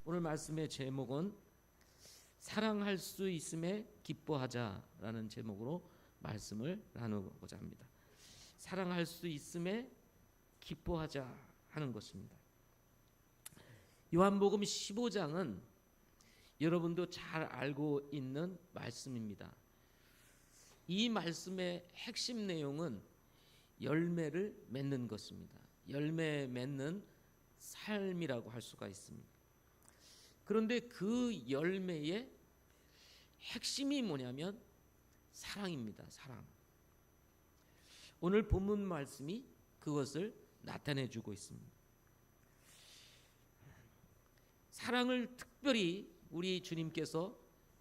오늘 말씀의 제목은 사랑할 수 있음에 기뻐하자라는 제목으로 말씀을 나누고자 합니다. 사랑할 수 있음에 기뻐하자 하는 것입니다. 요한복음 15장은 여러분도 잘 알고 있는 말씀입니다. 이 말씀의 핵심 내용은 열매를 맺는 것입니다. 열매 맺는 삶이라고 할 수가 있습니다. 그런데 그 열매의 핵심이 뭐냐면 사랑입니다. 사랑. 오늘 본문 말씀이 그것을 나타내 주고 있습니다. 사랑을 특별히 우리 주님께서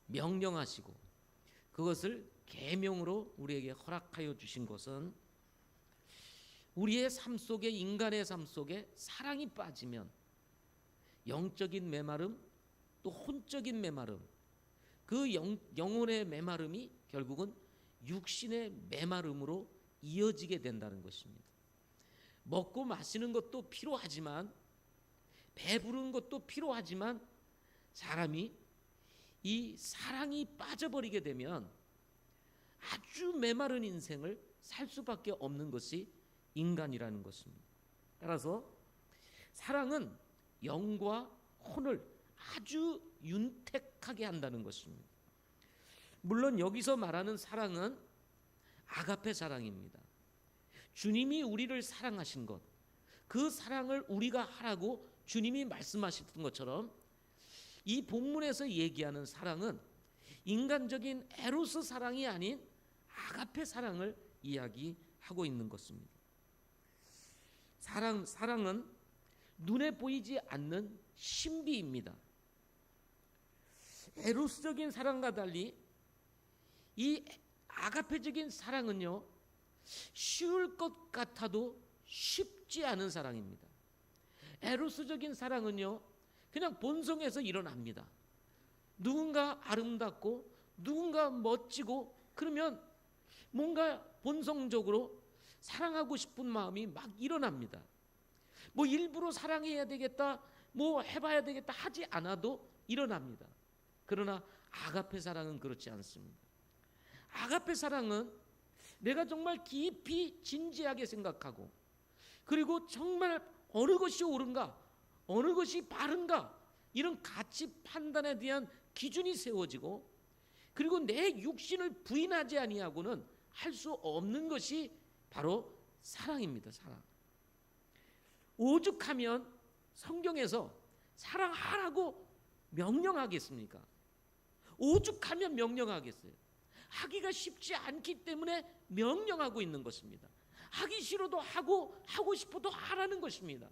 명령하시고 그것을 계명으로 우리에게 허락하여 주신 것은 우리의 삶 속에, 인간의 삶 속에 사랑이 빠지면 영적인 메마름, 또 혼적인 메마름, 그 영혼의 메마름이 결국은 육신의 메마름으로 이어지게 된다는 것입니다. 먹고 마시는 것도 필요하지만, 배부른 것도 필요하지만, 사람이 이 사랑이 빠져버리게 되면 아주 메마른 인생을 살 수밖에 없는 것이 인간이라는 것입니다. 따라서 사랑은 영과 혼을 아주 윤택하게 한다는 것입니다. 물론 여기서 말하는 사랑은 아가페 사랑입니다. 주님이 우리를 사랑하신 것, 그 사랑을 우리가 하라고 주님이 말씀하셨던 것처럼 이 본문에서 얘기하는 사랑은 인간적인 에로스 사랑이 아닌 아가페 사랑을 이야기하고 있는 것입니다. 사랑은 눈에 보이지 않는 신비입니다. 에로스적인 사랑과 달리 이 아가페적인 사랑은요, 쉬울 것 같아도 쉽지 않은 사랑입니다. 에로스적인 사랑은요, 그냥 본성에서 일어납니다. 누군가 아름답고 누군가 멋지고 그러면 뭔가 본성적으로 사랑하고 싶은 마음이 막 일어납니다. 뭐 일부러 사랑해야 되겠다, 뭐 해봐야 되겠다 하지 않아도 일어납니다. 그러나 아가페 사랑은 그렇지 않습니다. 아가페 사랑은 내가 정말 깊이 진지하게 생각하고, 그리고 정말 어느 것이 옳은가, 어느 것이 바른가, 이런 가치 판단에 대한 기준이 세워지고, 그리고 내 육신을 부인하지 아니하고는 할 수 없는 것이 바로 사랑입니다. 사랑. 오죽하면 성경에서 사랑하라고 명령하겠습니까? 오죽하면 명령하겠어요? 하기가 쉽지 않기 때문에 명령하고 있는 것입니다. 하기 싫어도 하고, 하고 싶어도 하라는 것입니다.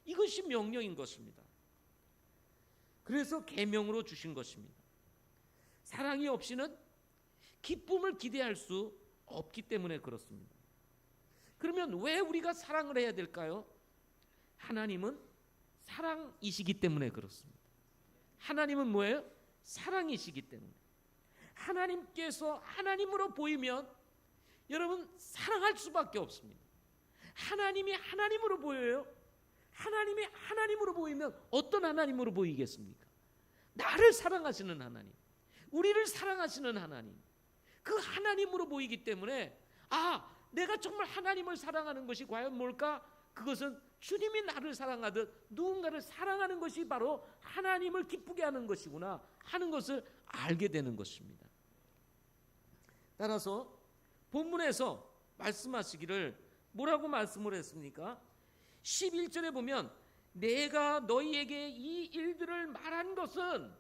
이것이 명령인 것입니다. 그래서 계명으로 주신 것입니다. 사랑이 없이는 기쁨을 기대할 수 없기 때문에 그렇습니다. 그러면 왜 우리가 사랑을 해야 될까요? 하나님은 사랑이시기 때문에 그렇습니다. 하나님은 뭐예요? 사랑이시기 때문에. 하나님께서 하나님으로 보이면 여러분 사랑할 수밖에 없습니다. 하나님이 하나님으로 보여요. 하나님이 하나님으로 보이면 어떤 하나님으로 보이겠습니까? 나를 사랑하시는 하나님, 우리를 사랑하시는 하나님, 그 하나님으로 보이기 때문에 내가 정말 하나님을 사랑하는 것이 과연 뭘까? 그것은 주님이 나를 사랑하듯 누군가를 사랑하는 것이 바로 하나님을 기쁘게 하는 것이구나 하는 것을 알게 되는 것입니다. 따라서 본문에서 말씀하시기를 뭐라고 말씀을 했습니까? 11절에 보면 내가 너희에게 이 일들을 말한 것은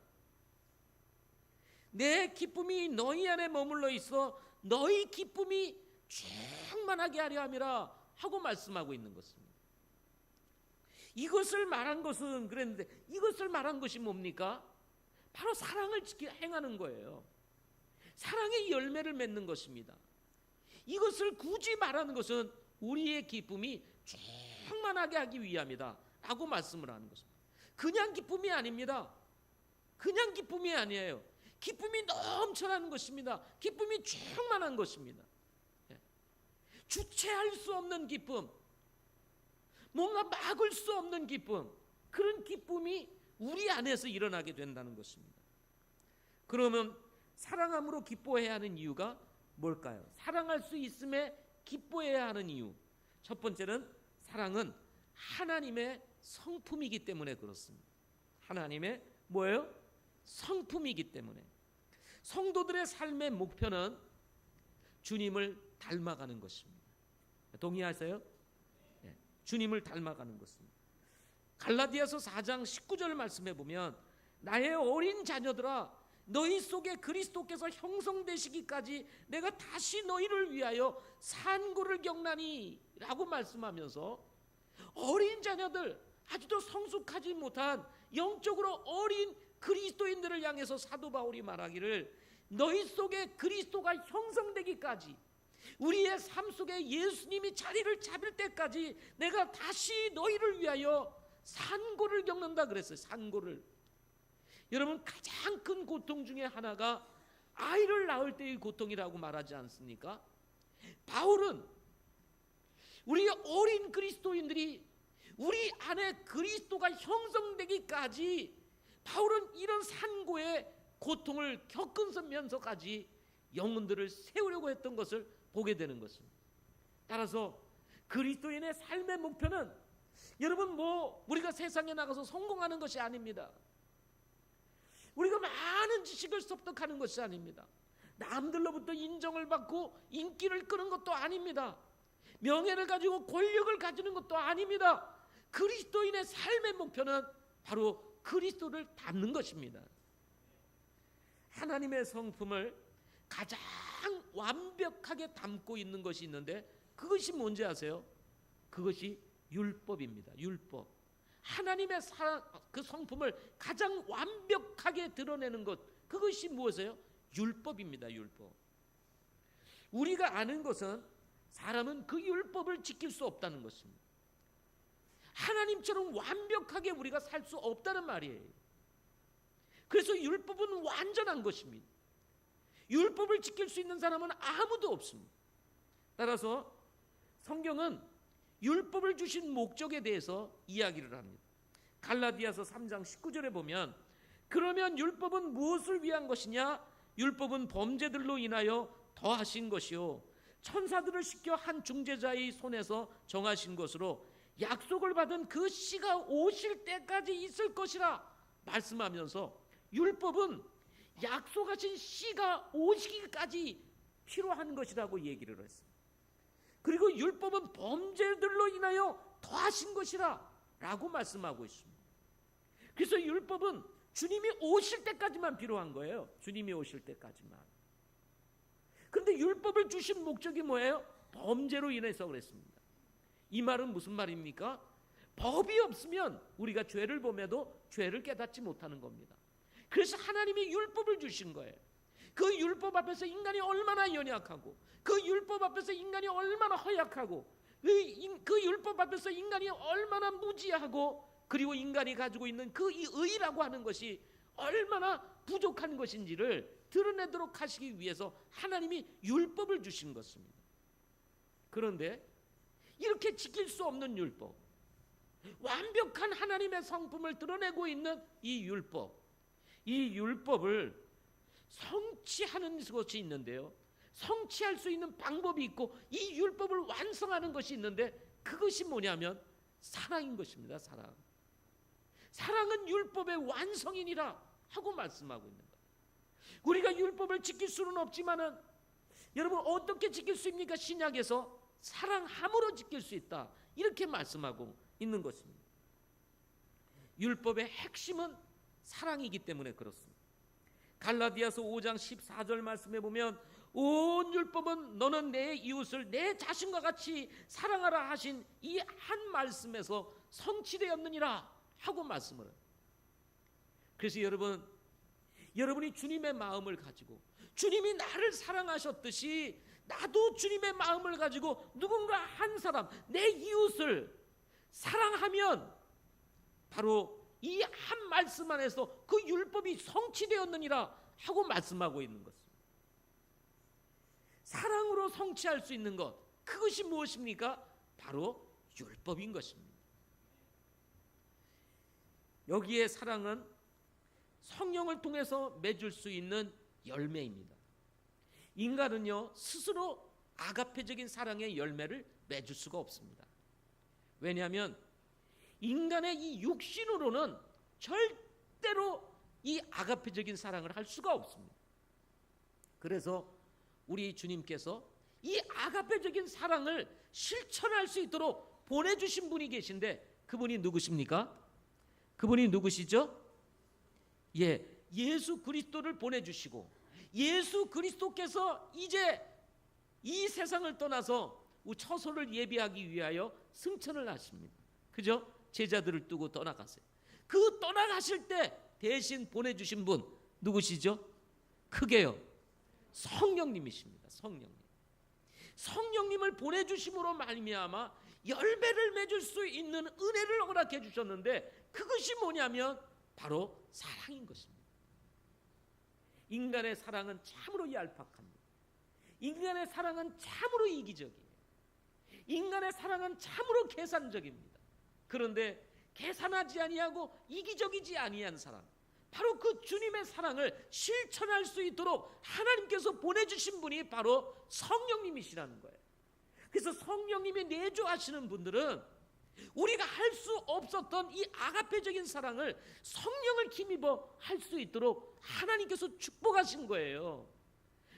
내 기쁨이 너희 안에 머물러 있어 너희 기쁨이 충만하게 하려 함이라 하고 말씀하고 있는 것입니다. 이것을 말한 것은 그랬는데 이것을 말한 것이 뭡니까? 바로 사랑을 행하는 거예요. 사랑의 열매를 맺는 것입니다. 이것을 굳이 말하는 것은 우리의 기쁨이 충만하게 하기 위함이다 라고 말씀을 하는 것입니다. 그냥 기쁨이 아닙니다. 그냥 기쁨이 아니에요. 기쁨이 넘쳐나는 것입니다. 기쁨이 충만한 것입니다. 주체할 수 없는 기쁨, 뭔가 막을 수 없는 기쁨, 그런 기쁨이 우리 안에서 일어나게 된다는 것입니다. 그러면 사랑함으로 기뻐해야 하는 이유가 뭘까요? 사랑할 수 있음에 기뻐해야 하는 이유. 첫 번째는 사랑은 하나님의 성품이기 때문에 그렇습니다. 하나님의 뭐예요? 성품이기 때문에. 성도들의 삶의 목표는 주님을 닮아가는 것입니다. 동의하세요? 네, 주님을 닮아가는 것입니다. 갈라디아서 4장 19절 말씀해 보면 나의 어린 자녀들아 너희 속에 그리스도께서 형성되시기까지 내가 다시 너희를 위하여 산고를 겪나니 라고 말씀하면서 어린 자녀들, 아직도 성숙하지 못한 영적으로 어린 그리스도인들을 향해서 사도 바울이 말하기를 너희 속에 그리스도가 형성되기까지, 우리의 삶 속에 예수님이 자리를 잡을 때까지 내가 다시 너희를 위하여 산고를 겪는다 그랬어요. 산고를. 여러분, 가장 큰 고통 중에 하나가 아이를 낳을 때의 고통이라고 말하지 않습니까? 바울은 우리 어린 그리스도인들이 우리 안에 그리스도가 형성되기까지 바울은 이런 산고의 고통을 겪으면서까지 영혼들을 세우려고 했던 것을 보게 되는 것입니다. 따라서 그리스도인의 삶의 목표는 여러분 우리가 세상에 나가서 성공하는 것이 아닙니다. 우리가 많은 지식을 습득하는 것이 아닙니다. 남들로부터 인정을 받고 인기를 끄는 것도 아닙니다. 명예를 가지고 권력을 가지는 것도 아닙니다. 그리스도인의 삶의 목표는 바로 그리스도를 닮는 것입니다. 하나님의 성품을 가장 완벽하게 담고 있는 것이 있는데 그것이 뭔지 아세요? 그것이 율법입니다. 율법. 하나님의 그 성품을 가장 완벽하게 드러내는 것, 그것이 무엇이에요? 율법입니다. 율법. 우리가 아는 것은 사람은 그 율법을 지킬 수 없다는 것입니다. 하나님처럼 완벽하게 우리가 살 수 없다는 말이에요. 그래서 율법은 완전한 것입니다. 율법을 지킬 수 있는 사람은 아무도 없습니다. 따라서 성경은 율법을 주신 목적에 대해서 이야기를 합니다. 갈라디아서 3장 19절에 보면 그러면 율법은 무엇을 위한 것이냐? 율법은 범죄들로 인하여 더하신 것이요 천사들을 시켜 한 중재자의 손에서 정하신 것으로 약속을 받은 그 씨가 오실 때까지 있을 것이라 말씀하면서 율법은 약속하신 씨가 오시기까지 필요한 것이라고 얘기를 했습니다. 그리고 율법은 범죄들로 인하여 더하신 것이라 라고 말씀하고 있습니다. 그래서 율법은 주님이 오실 때까지만 필요한 거예요. 주님이 오실 때까지만. 그런데 율법을 주신 목적이 뭐예요? 범죄로 인해서 그랬습니다. 이 말은 무슨 말입니까? 법이 없으면 우리가 죄를 범해도 죄를 깨닫지 못하는 겁니다. 그래서 하나님이 율법을 주신 거예요. 그 율법 앞에서 인간이 얼마나 연약하고 그 율법 앞에서 인간이 얼마나 허약하고 그 율법 앞에서 인간이 얼마나 무지하고 그리고 인간이 가지고 있는 그 의라고 하는 것이 얼마나 부족한 것인지를 드러내도록 하시기 위해서 하나님이 율법을 주신 것입니다. 그런데 이렇게 지킬 수 없는 율법, 완벽한 하나님의 성품을 드러내고 있는 이 율법을 성취하는 것이 있는데요, 성취할 수 있는 방법이 있고 이 율법을 완성하는 것이 있는데 그것이 뭐냐면 사랑인 것입니다. 사랑은 율법의 완성이니라 하고 말씀하고 있는 거예요. 우리가 율법을 지킬 수는 없지만은 여러분 어떻게 지킬 수 있습니까? 신약에서 사랑함으로 지킬 수 있다 이렇게 말씀하고 있는 것입니다. 율법의 핵심은 사랑이기 때문에 그렇습니다. 갈라디아서 5장 14절 말씀해 보면 온 율법은 너는 내 이웃을 내 자신과 같이 사랑하라 하신 이 한 말씀에서 성취되었느니라 하고 말씀을 해요. 그래서 여러분이 주님의 마음을 가지고 주님이 나를 사랑하셨듯이 나도 주님의 마음을 가지고 누군가 한 사람, 내 이웃을 사랑하면 바로 이 한 말씀 안에서 그 율법이 성취되었느니라 하고 말씀하고 있는 것입니다. 사랑으로 성취할 수 있는 것, 그것이 무엇입니까? 바로 율법인 것입니다. 여기에 사랑은 성령을 통해서 맺을 수 있는 열매입니다. 인간은요 스스로 아가페적인 사랑의 열매를 맺을 수가 없습니다. 왜냐하면 인간의 이 육신으로는 절대로 이 아가페적인 사랑을 할 수가 없습니다. 그래서 우리 주님께서 이 아가페적인 사랑을 실천할 수 있도록 보내주신 분이 계신데 그분이 누구십니까? 그분이 누구시죠? 예수 그리스도를 보내주시고 예수 그리스도께서 이제 이 세상을 떠나서 처소를 예비하기 위하여 승천을 하십니다. 그죠? 제자들을 두고 떠나갔어요. 그 떠나가실 때 대신 보내주신 분 누구시죠? 크게요, 성령님이십니다. 성령님을 보내주심으로 말미암아 열매를 맺을 수 있는 은혜를 허락해 주셨는데 그것이 뭐냐면 바로 사랑인 것입니다. 인간의 사랑은 참으로 얄팍합니다. 인간의 사랑은 참으로 이기적이에요. 인간의 사랑은 참으로 계산적입니다. 그런데 계산하지 아니하고 이기적이지 아니한 사랑, 바로 그 주님의 사랑을 실천할 수 있도록 하나님께서 보내주신 분이 바로 성령님이시라는 거예요. 그래서 성령님이 내주하시는 분들은 우리가 할 수 없었던 이 아가페적인 사랑을 성령을 힘입어 할 수 있도록 하나님께서 축복하신 거예요.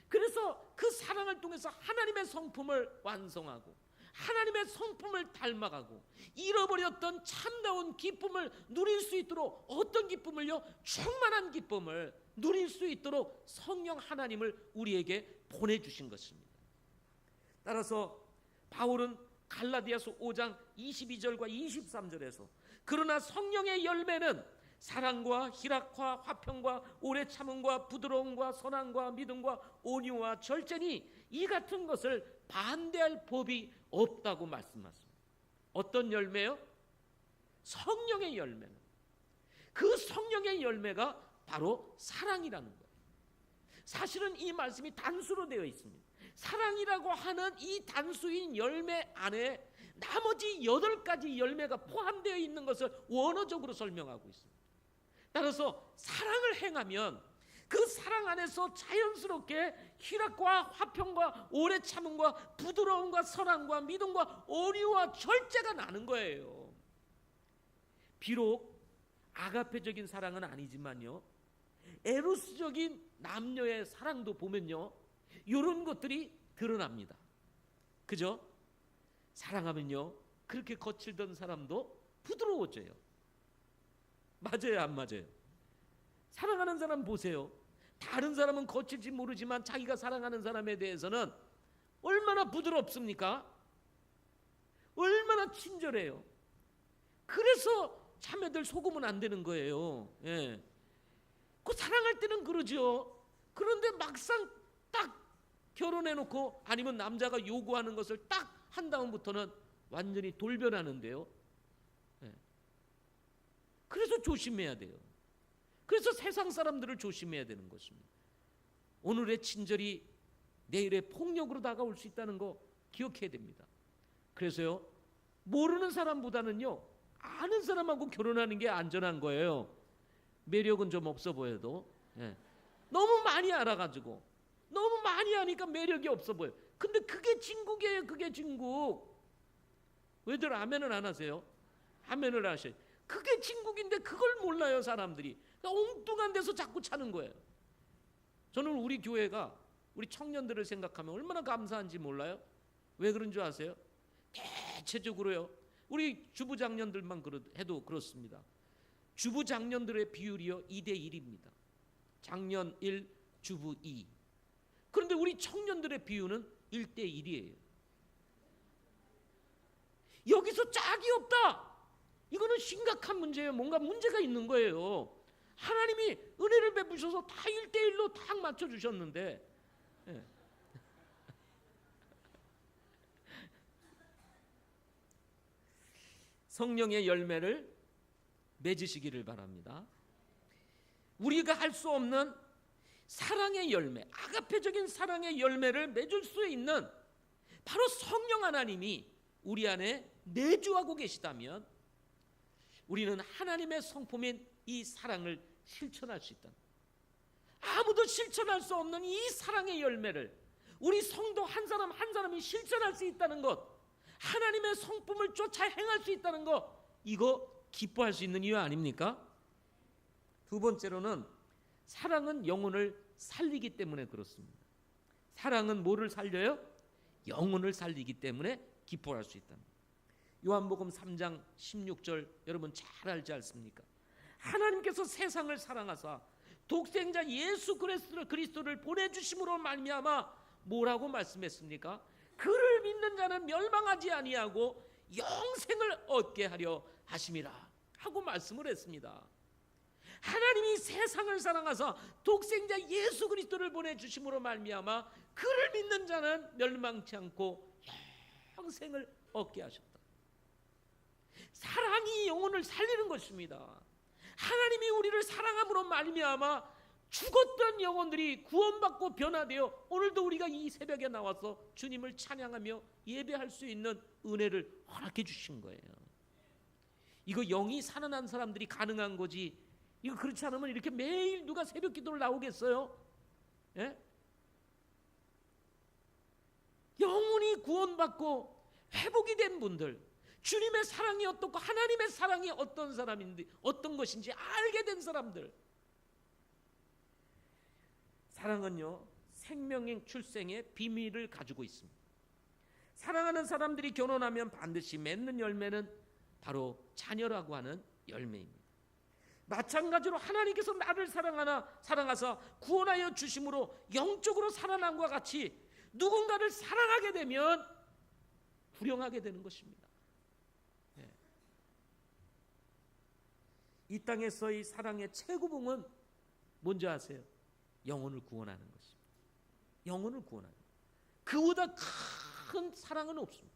그래서 그 사랑을 통해서 하나님의 성품을 완성하고 하나님의 성품을 닮아가고 잃어버렸던 참다운 기쁨을 누릴 수 있도록, 어떤 기쁨을요? 충만한 기쁨을 누릴 수 있도록 성령 하나님을 우리에게 보내주신 것입니다. 따라서 바울은 갈라디아서 5장 22절과 23절에서 그러나 성령의 열매는 사랑과 희락과 화평과 오래 참음과 부드러움과 선함과 믿음과 온유와 절제니 이 같은 것을 반대할 법이 없다고 말씀하십니다. 어떤 열매요? 성령의 열매는, 그 성령의 열매가 바로 사랑이라는 거예요. 사실은 이 말씀이 단수로 되어 있습니다. 사랑이라고 하는 이 단수인 열매 안에 나머지 8가지 열매가 포함되어 있는 것을 원어적으로 설명하고 있습니다. 따라서 사랑을 행하면 그 사랑 안에서 자연스럽게 희락과 화평과 오래 참음과 부드러움과 선함과 믿음과 온유와 절제가 나는 거예요. 비록 아가페적인 사랑은 아니지만요, 에로스적인 남녀의 사랑도 보면요, 이런 것들이 드러납니다. 그죠? 사랑하면요, 그렇게 거칠던 사람도 부드러워져요. 맞아요, 안 맞아요? 사랑하는 사람 보세요. 다른 사람은 거칠지 모르지만 자기가 사랑하는 사람에 대해서는 얼마나 부드럽습니까? 얼마나 친절해요. 그래서 자매들 속으면 안 되는 거예요. 그 사랑할 때는 그러죠. 그런데 막상 딱 결혼해놓고 아니면 남자가 요구하는 것을 딱 한 다음부터는 완전히 돌변하는데요. 그래서 조심해야 돼요. 그래서 세상 사람들을 조심해야 되는 것입니다. 오늘의 친절이 내일의 폭력으로 다가올 수 있다는 거 기억해야 됩니다. 그래서요, 모르는 사람보다는요, 아는 사람하고 결혼하는 게 안전한 거예요. 매력은 좀 없어 보여도. 너무 많이 알아가지고, 너무 많이 하니까 매력이 없어 보여요. 근데 그게 진국이에요. 그게 진국. 왜들 아멘을 안 하세요? 아멘을 하셔요. 그게 진국인데 그걸 몰라요, 사람들이. 그러니까 엉뚱한 데서 자꾸 차는 거예요. 저는 우리 교회가 우리 청년들을 생각하면 얼마나 감사한지 몰라요? 왜 그런 줄 아세요? 대체적으로요, 우리 주부장년들만 해도 그렇습니다. 주부장년들의 비율이요 2대1입니다. 장년 1, 주부 2. 그런데 우리 청년들의 비율은 1대1이에요. 여기서 짝이 없다. 이거는 심각한 문제예요. 뭔가 문제가 있는 거예요. 하나님이 은혜를 베푸셔서 다 1대1로 딱 맞춰주셨는데, 성령의 열매를 맺으시기를 바랍니다. 우리가 할 수 없는 사랑의 열매, 아가페적인 사랑의 열매를 맺을 수 있는 바로 성령 하나님이 우리 안에 내주하고 계시다면 우리는 하나님의 성품인 이 사랑을 실천할 수 있다. 아무도 실천할 수 없는 이 사랑의 열매를 우리 성도 한 사람 한 사람이 실천할 수 있다는 것, 하나님의 성품을 쫓아 행할 수 있다는 것, 이거 기뻐할 수 있는 이유 아닙니까? 두 번째로는 사랑은 영혼을 살리기 때문에 그렇습니다. 사랑은 뭐를 살려요? 영혼을 살리기 때문에 기뻐할 수 있다. 요한복음 3장 16절 여러분 잘 알지 않습니까? 하나님께서 세상을 사랑하사 독생자 예수 그리스도를 보내주심으로 말미암아 뭐라고 말씀했습니까? 그를 믿는 자는 멸망하지 아니하고 영생을 얻게 하려 하심이라 하고 말씀을 했습니다. 하나님이 세상을 사랑하사 독생자 예수 그리스도를 보내주심으로 말미암아 그를 믿는 자는 멸망치 않고 영생을 얻게 하셨다. 사랑이 영혼을 살리는 것입니다. 하나님이 우리를 사랑함으로 말미암아 죽었던 영혼들이 구원받고 변화되어 오늘도 우리가 이 새벽에 나와서 주님을 찬양하며 예배할 수 있는 은혜를 허락해 주신 거예요. 이거 영이 살아난 사람들이 가능한 거지, 이거 그렇지 않으면 이렇게 매일 누가 새벽 기도를 나오겠어요? 예? 영혼이 구원받고 회복이 된 분들, 주님의 사랑이 어떻고 하나님의 사랑이 어떤 사람인지 어떤 것인지 알게 된 사람들, 사랑은요 생명의 출생의 비밀을 가지고 있습니다. 사랑하는 사람들이 결혼하면 반드시 맺는 열매는 바로 자녀라고 하는 열매입니다. 마찬가지로 하나님께서 나를 사랑하사 구원하여 주심으로 영적으로 살아남과 같이 누군가를 사랑하게 되면 불행하게 되는 것입니다. 이 땅에서의 사랑의 최고봉은 뭔지 아세요? 영혼을 구원하는 것입니다. 영혼을 구원하는 것. 그보다 큰 사랑은 없습니다.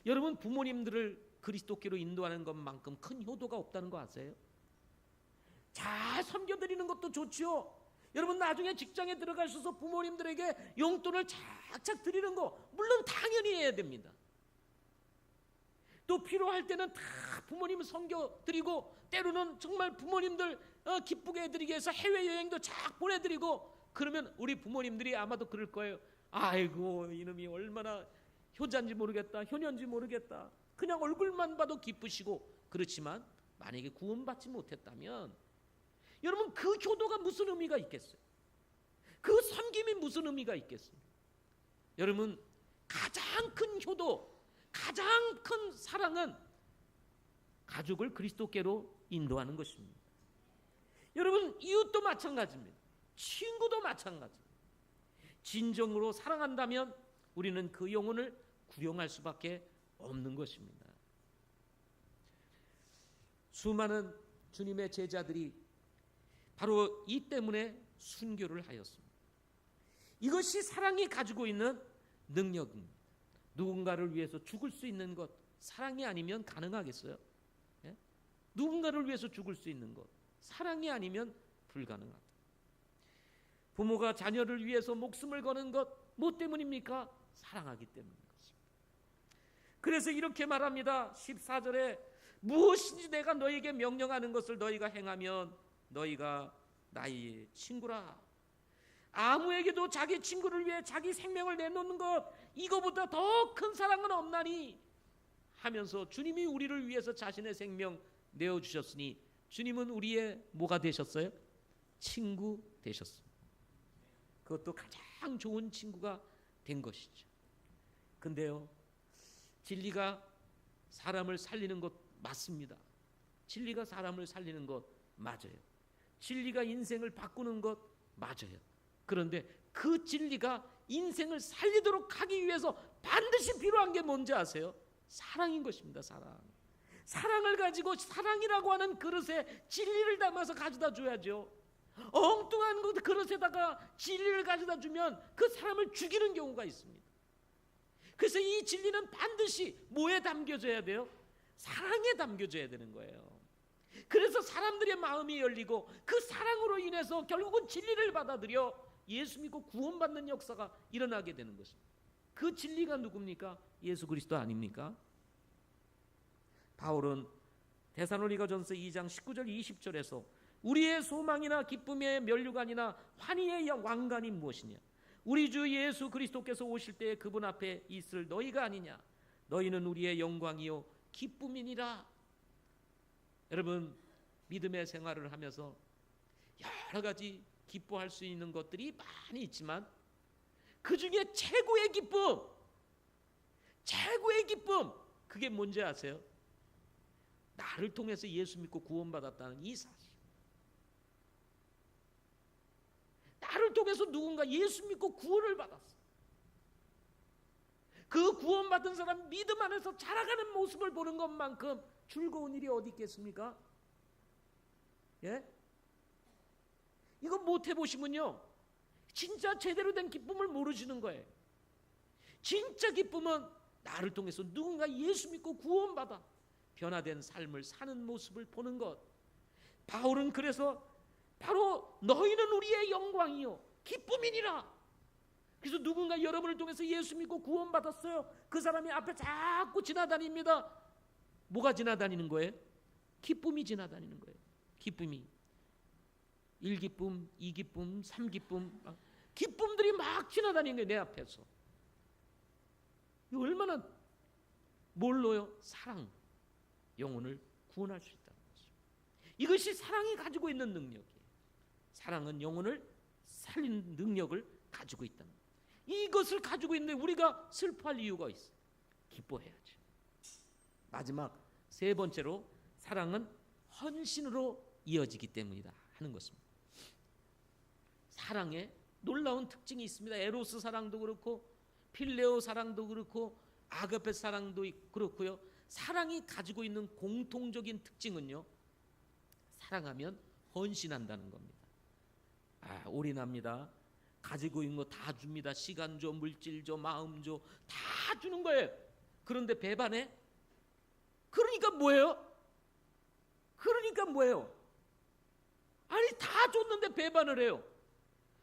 여러분 부모님들을 그리스도께로 인도하는 것만큼 큰 효도가 없다는 거 아세요? 잘 섬겨드리는 것도 좋지요. 여러분 나중에 직장에 들어가셔서 부모님들에게 용돈을 착착 드리는 거 물론 당연히 해야 됩니다. 또 필요할 때는 다 부모님 섬겨드리고, 때로는 정말 부모님들 기쁘게 해드리기 위해서 해외여행도 쫙 보내드리고, 그러면 우리 부모님들이 아마도 그럴 거예요. 아이고 이놈이 얼마나 효자인지 모르겠다, 효녀인지 모르겠다, 그냥 얼굴만 봐도 기쁘시고. 그렇지만 만약에 구원받지 못했다면 여러분 그 효도가 무슨 의미가 있겠어요? 그 섬김이 무슨 의미가 있겠어요? 여러분 가장 큰 효도, 가장 큰 사랑은 가족을 그리스도께로 인도하는 것입니다. 여러분 이웃도 마찬가지입니다. 친구도 마찬가지입니다. 진정으로 사랑한다면 우리는 그 영혼을 구령할 수밖에 없는 것입니다. 수많은 주님의 제자들이 바로 이 때문에 순교를 하였습니다. 이것이 사랑이 가지고 있는 능력입니다. 누군가를 위해서 죽을 수 있는 것, 사랑이 아니면 가능하겠어요? 예? 누군가를 위해서 죽을 수 있는 것, 사랑이 아니면 불가능하다. 부모가 자녀를 위해서 목숨을 거는 것, 뭐 때문입니까? 사랑하기 때문입니다. 그래서 이렇게 말합니다. 14절에 무엇인지 내가 너에게 명령하는 것을 너희가 행하면 너희가 나의 친구라. 아무에게도 자기 친구를 위해 자기 생명을 내놓는 것, 이거보다 더 큰 사랑은 없나니 하면서 주님이 우리를 위해서 자신의 생명 내어주셨으니 주님은 우리의 뭐가 되셨어요? 친구 되셨습니다. 그것도 가장 좋은 친구가 된 것이죠. 근데요, 진리가 사람을 살리는 것 맞습니다. 진리가 사람을 살리는 것 맞아요. 진리가 인생을 바꾸는 것 맞아요. 그런데 그 진리가 인생을 살리도록 하기 위해서 반드시 필요한 게 뭔지 아세요? 사랑인 것입니다. 사랑. 사랑을 가지고 사랑이라고 하는 그릇에 진리를 담아서 가져다 줘야죠. 엉뚱한 그릇에다가 진리를 가져다 주면 그 사람을 죽이는 경우가 있습니다. 그래서 이 진리는 반드시 뭐에 담겨져야 돼요? 사랑에 담겨져야 되는 거예요. 그래서 사람들의 마음이 열리고 그 사랑으로 인해서 결국은 진리를 받아들여 예수 믿고 구원받는 역사가 일어나게 되는 것입니다. 그 진리가 누굽니까? 예수 그리스도 아닙니까? 바울은 데살로니가전서 2장 19절 20절에서 우리의 소망이나 기쁨의 면류관이나 환희의 왕관이 무엇이냐? 우리 주 예수 그리스도께서 오실 때에 그분 앞에 있을 너희가 아니냐? 너희는 우리의 영광이요 기쁨이니라. 여러분, 믿음의 생활을 하면서 여러 가지 기뻐할 수 있는 것들이 많이 있지만 그 중에 최고의 기쁨, 그게 뭔지 아세요? 나를 통해서 예수 믿고 구원받았다는 이 사실. 나를 통해서 누군가 예수 믿고 구원을 받았어. 그 구원받은 사람 믿음 안에서 자라가는 모습을 보는 것만큼 즐거운 일이 어디 있겠습니까? 예? 이거 못 해보시면요, 진짜 제대로 된 기쁨을 모르시는 거예요. 진짜 기쁨은 나를 통해서 누군가 예수 믿고 구원받아 변화된 삶을 사는 모습을 보는 것. 바울은 그래서 바로 너희는 우리의 영광이요 기쁨이니라. 그래서 누군가 여러분을 통해서 예수 믿고 구원받았어요. 그 사람이 앞에 자꾸 지나다닙니다. 뭐가 지나다니는 거예요? 기쁨이 지나다니는 거예요. 기쁨이. 1기쁨, 2기쁨, 3기쁨, 기쁨들이 막 지나다니는 거예요, 내 앞에서. 얼마나 뭘로요? 사랑, 영혼을 구원할 수 있다는 것이죠. 이것이 사랑이 가지고 있는 능력이에요. 사랑은 영혼을 살리는 능력을 가지고 있다는 거예요. 이것을 가지고 있는데 우리가 슬퍼할 이유가 있어요. 기뻐해야지. 마지막 세 번째로 사랑은 헌신으로 이어지기 때문이다 하는 것입니다. 사랑에 놀라운 특징이 있습니다. 에로스 사랑도 그렇고 필레오 사랑도 그렇고 아가페 사랑도 그렇고요. 사랑이 가지고 있는 공통적인 특징은요, 사랑하면 헌신한다는 겁니다. 올인합니다. 가지고 있는 거 다 줍니다. 시간 줘, 물질 줘, 마음 줘, 다 주는 거예요. 그런데 배반해? 그러니까 뭐예요? 아니, 다 줬는데 배반을 해요.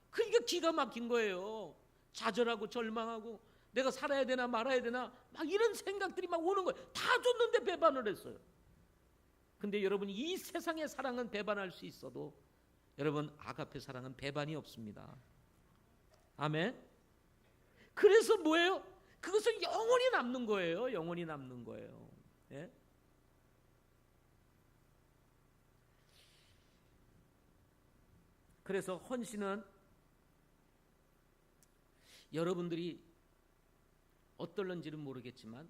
그러니까 기가 막힌 거예요. 좌절하고 절망하고 내가 살아야 되나 말아야 되나 막 이런 생각들이 막 오는 거예요. 다 줬는데 배반을 했어요. 근데 여러분, 이 세상의 사랑은 배반할 수 있어도 여러분, 아가페 사랑은 배반이 없습니다. 아멘. 그래서 뭐예요? 그것은 영원히 남는 거예요. 영원히 남는 거예요. 예? 그래서 헌신은 여러분들이 어떨런지는 모르겠지만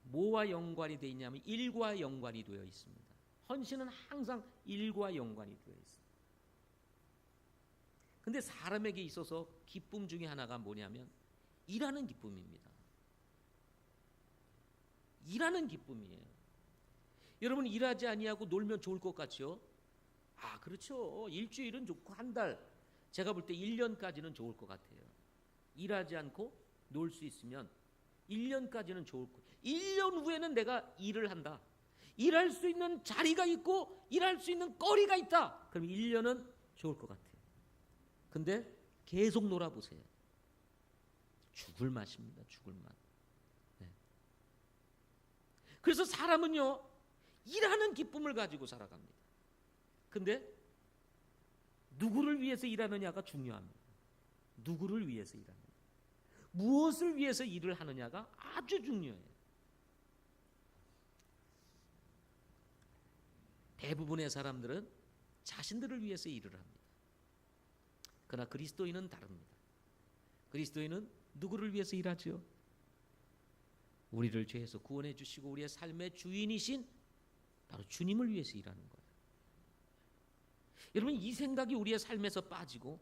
뭐와 연관이 되어 있냐면 일과 연관이 되어 있습니다. 헌신은 항상 일과 연관이 되어 있습니다. 근데 사람에게 있어서 기쁨 중에 하나가 뭐냐면 일하는 기쁨입니다. 일하는 기쁨이에요. 여러분, 일하지 아니하고 놀면 좋을 것 같죠? 그렇죠. 일주일은 좋고 한 달, 제가 볼 때 1년까지는 좋을 것 같아요. 일하지 않고 놀 수 있으면 1년까지는 좋을 것 같아요. 1년 후에는 내가 일을 한다. 일할 수 있는 자리가 있고 일할 수 있는 거리가 있다. 그럼 1년은 좋을 것 같아요. 근데 계속 놀아보세요. 죽을 맛입니다. 죽을 맛. 네. 그래서 사람은요, 일하는 기쁨을 가지고 살아갑니다. 근데 누구를 위해서 일하느냐가 중요합니다. 누구를 위해서 일하느냐, 무엇을 위해서 일을 하느냐가 아주 중요해요. 대부분의 사람들은 자신들을 위해서 일을 합니다. 그러나 그리스도인은 다릅니다. 그리스도인은 누구를 위해서 일하죠? 우리를 죄에서 구원해 주시고 우리의 삶의 주인이신 바로 주님을 위해서 일하는 거예요. 여러분, 이 생각이 우리의 삶에서 빠지고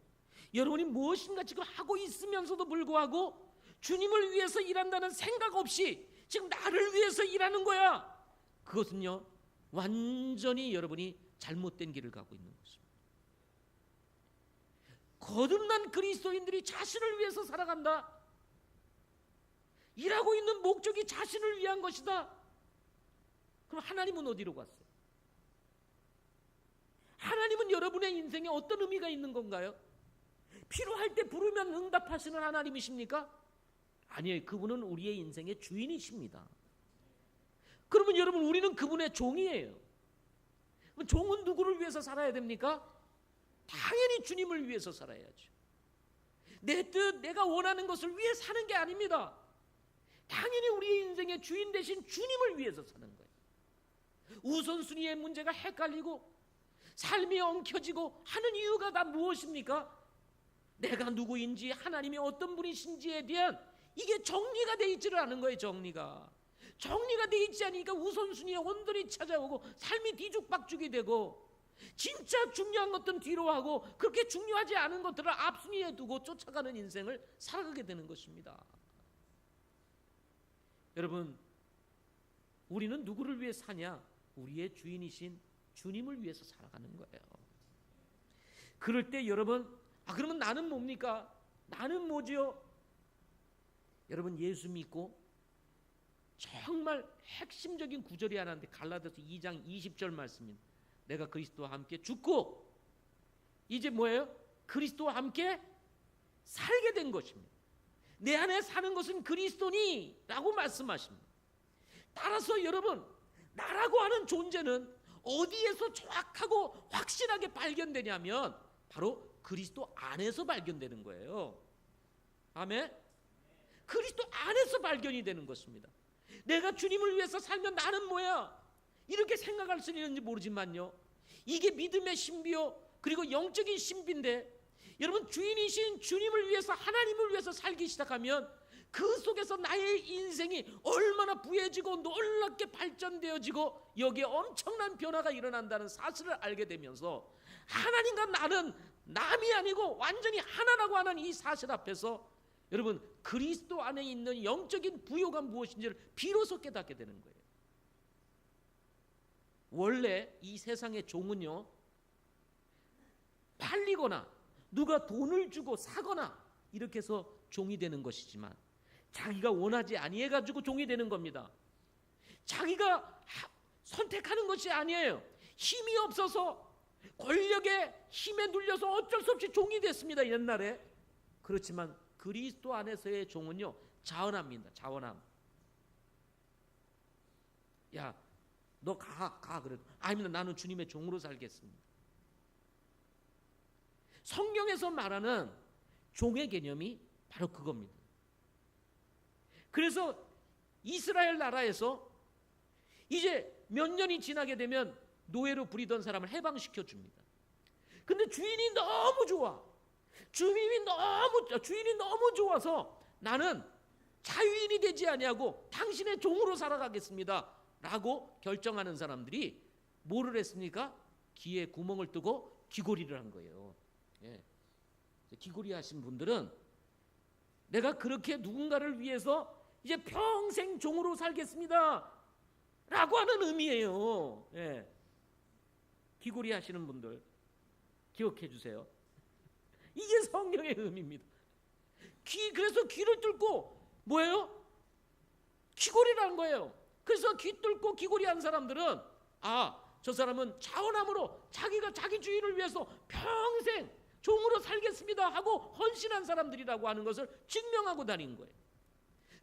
여러분이 무엇인가 지금 하고 있으면서도 불구하고 주님을 위해서 일한다는 생각 없이 지금 나를 위해서 일하는 거야. 그것은요, 완전히 여러분이 잘못된 길을 가고 있는 것입니다. 거듭난 그리스도인들이 자신을 위해서 살아간다. 일하고 있는 목적이 자신을 위한 것이다. 그럼 하나님은 어디로 갔어요? 하나님은 여러분의 인생에 어떤 의미가 있는 건가요? 필요할 때 부르면 응답하시는 하나님이십니까? 아니에요. 그분은 우리의 인생의 주인이십니다. 그러면 여러분 우리는 그분의 종이에요. 그럼 종은 누구를 위해서 살아야 됩니까? 당연히 주님을 위해서 살아야죠. 내 뜻, 내가 원하는 것을 위해 사는 게 아닙니다. 당연히 우리의 인생의 주인 되신 주님을 위해서 사는 거예요. 우선순위의 문제가 헷갈리고 삶이 엉켜지고 하는 이유가 다 무엇입니까? 내가 누구인지 하나님이 어떤 분이신지에 대한 이게 정리가 돼 있지를 않은 거예요. 정리가 돼 있지 않으니까 우선순위에 온돌이 찾아오고 삶이 뒤죽박죽이 되고 진짜 중요한 것들은 뒤로 하고 그렇게 중요하지 않은 것들을 앞순위에 두고 쫓아가는 인생을 살아가게 되는 것입니다. 여러분, 우리는 누구를 위해 사냐? 우리의 주인이신 주님을 위해서 살아가는 거예요. 그럴 때 여러분, 그러면 나는 뭡니까? 나는 뭐지요? 여러분, 예수 믿고 정말 핵심적인 구절이 하나 있는데 갈라디아서 2장 20절 말씀입니다. 내가 그리스도와 함께 죽고 이제 뭐예요? 그리스도와 함께 살게 된 것입니다. 내 안에 사는 것은 그리스도니 라고 말씀하십니다. 따라서 여러분, 나라고 하는 존재는 어디에서 정확하고 확실하게 발견되냐면 바로 그리스도 안에서 발견되는 거예요. 아멘. 그리스도 안에서 발견이 되는 것입니다. 내가 주님을 위해서 살면 나는 뭐야? 이렇게 생각할 수 있는지 모르지만요, 이게 믿음의 신비요 그리고 영적인 신비인데, 여러분 주인이신 주님을 위해서, 하나님을 위해서 살기 시작하면 그 속에서 나의 인생이 얼마나 부해지고 놀랍게 발전되어지고 여기에 엄청난 변화가 일어난다는 사실을 알게 되면서 하나님과 나는 남이 아니고 완전히 하나라고 하는 이 사실 앞에서 여러분 그리스도 안에 있는 영적인 부요가 무엇인지를 비로소 깨닫게 되는 거예요. 원래 이 세상의 종은요, 팔리거나 누가 돈을 주고 사거나 이렇게 해서 종이 되는 것이지만 자기가 원하지 아니해가지고 종이 되는 겁니다. 자기가 선택하는 것이 아니에요. 힘이 없어서 권력의 힘에 눌려서 어쩔 수 없이 종이 됐습니다, 옛날에. 그렇지만 그리스도 안에서의 종은요, 자원합니다. 자원함. 야, 너 가 그래도 아니면 나는 주님의 종으로 살겠습니다. 성경에서 말하는 종의 개념이 바로 그겁니다. 그래서 이스라엘 나라에서 이제 몇 년이 지나게 되면 노예로 부리던 사람을 해방시켜 줍니다. 근데 주인이 너무 좋아. 주인이 너무 좋아서 나는 자유인이 되지 아니하고 당신의 종으로 살아가겠습니다 라고 결정하는 사람들이 뭐를 했습니까? 귀에 구멍을 뜨고 귀걸이를 한 거예요. 예. 귀걸이 하신 분들은 내가 그렇게 누군가를 위해서 이제 평생 종으로 살겠습니다 라고 하는 의미예요. 예. 귀걸이 하시는 분들 기억해 주세요. 이게 성경의 의미입니다. 그래서 귀를 뚫고 뭐예요? 귀걸이라는 거예요. 그래서 귀 뚫고 귀걸이 한 사람들은 저 사람은 자원함으로 자기가 자기 주인을 위해서 평생 종으로 살겠습니다 하고 헌신한 사람들이라고 하는 것을 증명하고 다닌 거예요.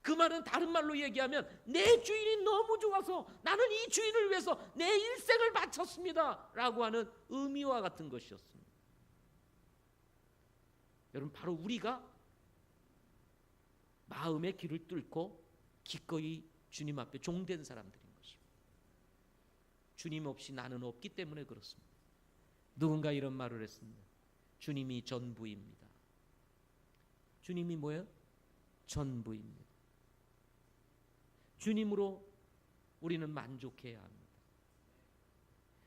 그 말은 다른 말로 얘기하면 내 주인이 너무 좋아서 나는 이 주인을 위해서 내 일생을 바쳤습니다 라고 하는 의미와 같은 것이었습니다. 여러분, 바로 우리가 마음의 길을 뚫고 기꺼이 주님 앞에 종된 사람들인 것입니다. 주님 없이 나는 없기 때문에 그렇습니다. 누군가 이런 말을 했습니다. 주님이 전부입니다. 주님이 뭐예요? 전부입니다. 주님으로 우리는 만족해야 합니다.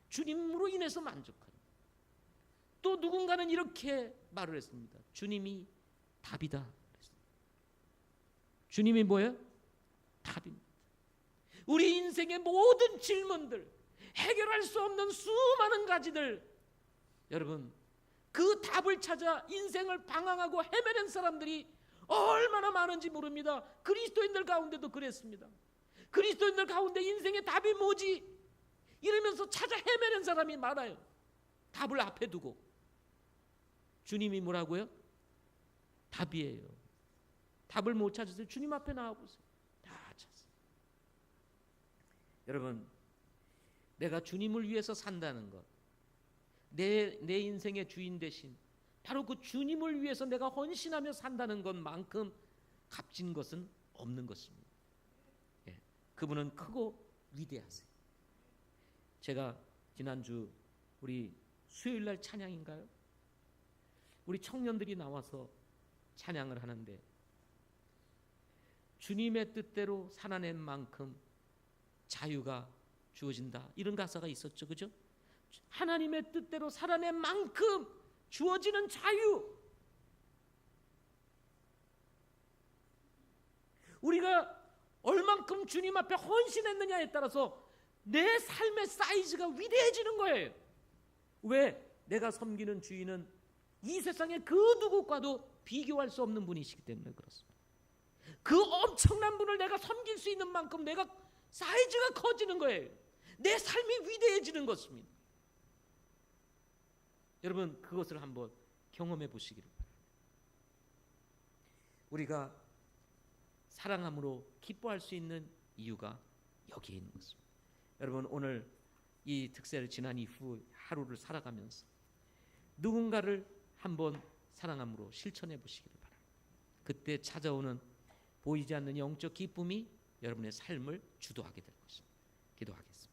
주님으로 인해서 만족합니다. 또 누군가는 이렇게 말을 했습니다. 주님이 답이다. 주님이 뭐예요? 답입니다. 우리 인생의 모든 질문들, 해결할 수 없는 수많은 가지들, 여러분 그 답을 찾아 인생을 방황하고 헤매는 사람들이 얼마나 많은지 모릅니다. 그리스도인들 가운데도 그랬습니다. 그리스도인들 가운데 인생의 답이 뭐지? 이러면서 찾아 헤매는 사람이 많아요. 답을 앞에 두고. 주님이 뭐라고요? 답이에요. 답을 못 찾으세요? 주님 앞에 나와보세요. 다 찾으세요. 여러분, 내가 주님을 위해서 산다는 것, 내 인생의 주인 대신 바로 그 주님을 위해서 내가 헌신하며 산다는 것만큼 값진 것은 없는 것입니다. 예, 그분은 크고 위대하세요. 제가 지난주 우리 수요일날 찬양인가요? 우리 청년들이 나와서 찬양을 하는데 주님의 뜻대로 살아낸 만큼 자유가 주어진다, 이런 가사가 있었죠. 그죠? 하나님의 뜻대로 살아낸 만큼 주어지는 자유. 우리가 얼만큼 주님 앞에 헌신했느냐에 따라서 내 삶의 사이즈가 위대해지는 거예요. 왜? 내가 섬기는 주인은 이 세상의 그 누구과도 비교할 수 없는 분이시기 때문에 그렇습니다. 그 엄청난 분을 내가 섬길 수 있는 만큼 내가 사이즈가 커지는 거예요. 내 삶이 위대해지는 것입니다. 여러분, 그것을 한번 경험해 보시기를 바랍니다. 우리가 사랑함으로 기뻐할 수 있는 이유가 여기에 있는 것입니다. 여러분, 오늘 이 특세를 지난 이후 하루를 살아가면서 누군가를 한번 사랑함으로 실천해 보시기를 바랍니다. 그때 찾아오는 보이지 않는 영적 기쁨이 여러분의 삶을 주도하게 될 것입니다. 기도하겠습니다.